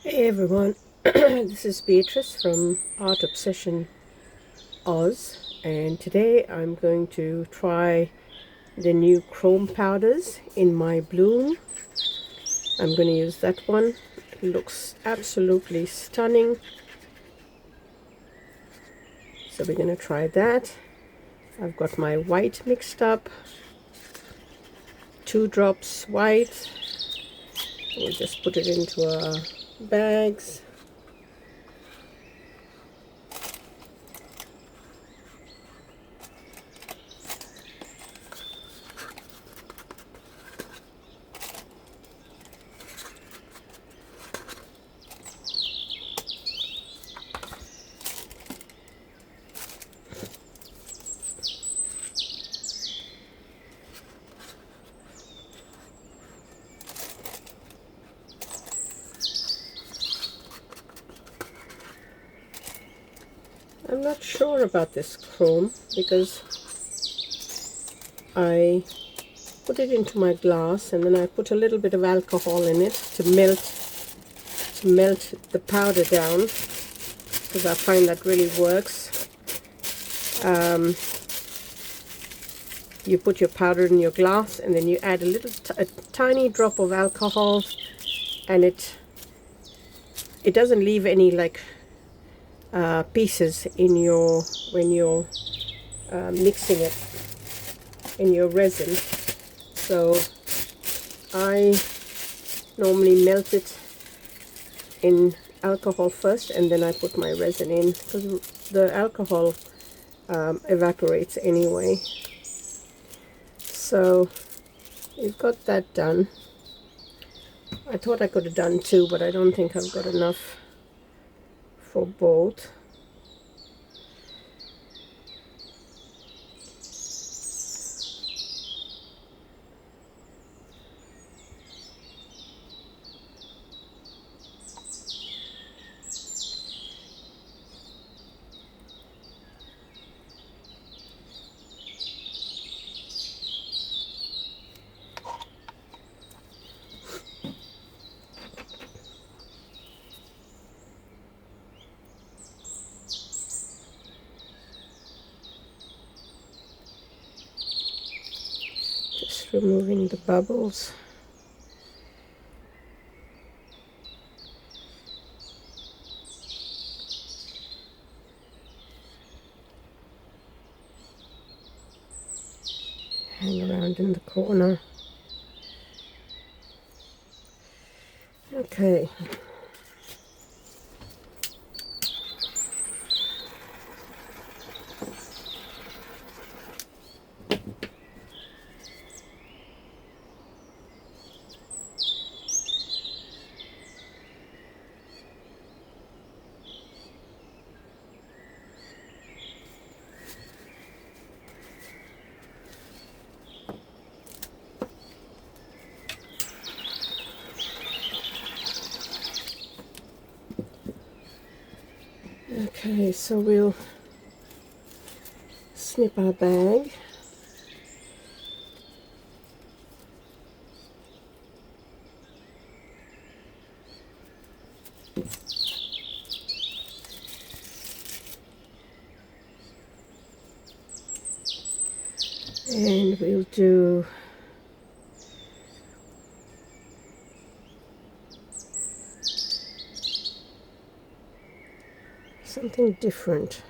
Hey everyone, this is Beatrice from Art Obsession Oz, and today I'm going to try the new chrome powders in my bloom. I'm going to use that one. It looks absolutely stunning, so we're going to try that. I've got my white mixed up, 2 drops white. We'll just put it into our bags. I'm not sure about this chrome because I put it into my glass and then I put a little bit of alcohol in it to melt the powder down, because I find that really works. You put your powder in your glass and then you add a tiny drop of alcohol, and it doesn't leave any like pieces in your when you're mixing it in your resin. So I normally melt it in alcohol first and then I put my resin in, because the alcohol evaporates anyway. So we've got that done. I thought I could have done 2, but I don't think I've got enough for both. Just removing the bubbles. Hang around in the corner. Okay. Okay, so we'll snip our bag. And we'll do something different.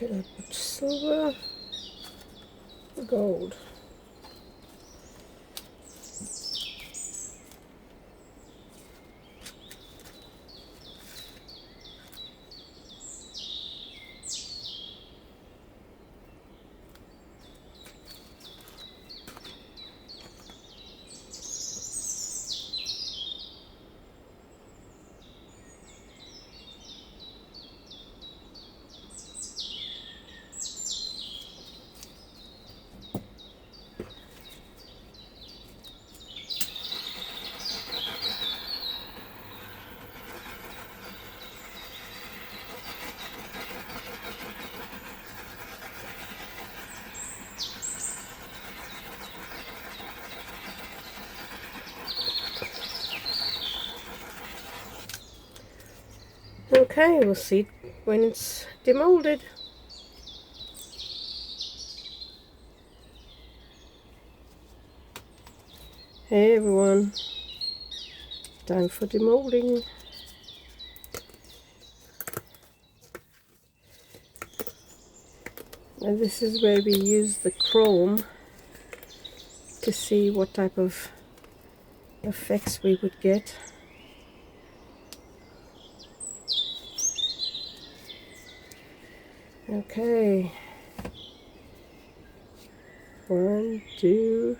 Should I put silver or gold? Okay, we'll see when it's demolded. Hey everyone, time for demolding. And this is where we use the chrome to see what type of effects we would get. Okay, 1, 2.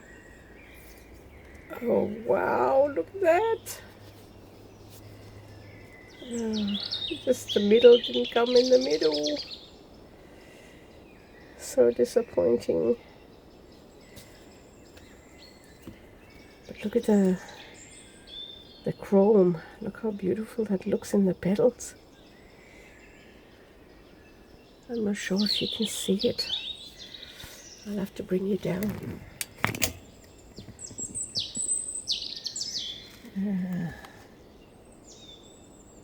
Oh wow, look at that. Just the middle didn't come in the middle. So disappointing. But look at the chrome. Look how beautiful that looks in the petals. I'm not sure if you can see it. I'll have to bring you down.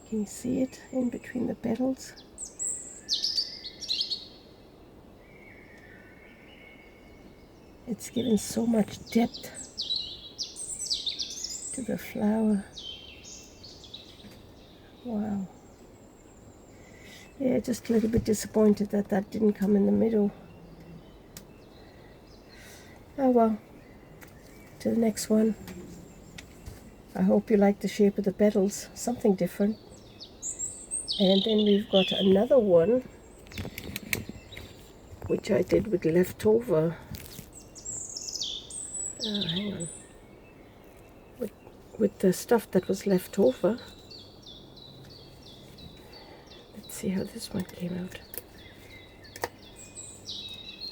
Can you see it in between the petals? It's given so much depth to the flower. Wow. Yeah, just a little bit disappointed that that didn't come in the middle. Oh well, to the next one. I hope you like the shape of the petals, something different. And then we've got another one, which I did with leftover. Hang on. With the stuff that was left over. Let's see how this one came out.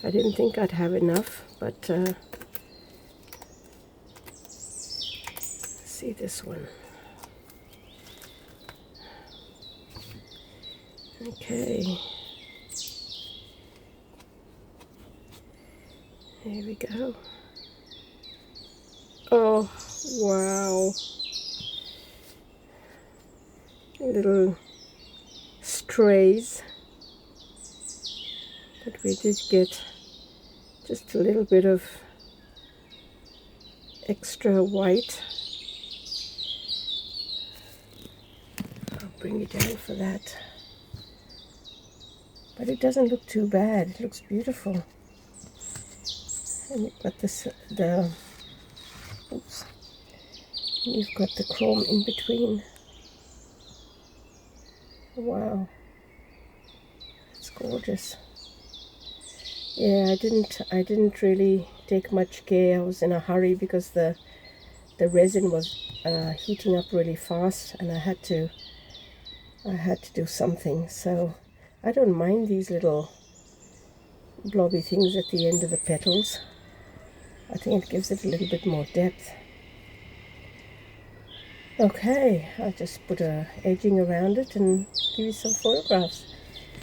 I didn't think I'd have enough, but see this one. Okay. There we go. Oh, wow. Little strays. But we did get just a little bit of extra white. I'll bring it down for that. But it doesn't look too bad. It looks beautiful. And you've got this, oops. You've got the chrome in between. Wow. It's gorgeous. Yeah, I didn't really take much care. I was in a hurry because the resin was heating up really fast, and I had to do something. So I don't mind these little blobby things at the end of the petals. I think it gives it a little bit more depth. Okay, I'll just put a edging around it and give you some photographs.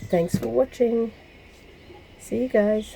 Thanks for watching. See you guys.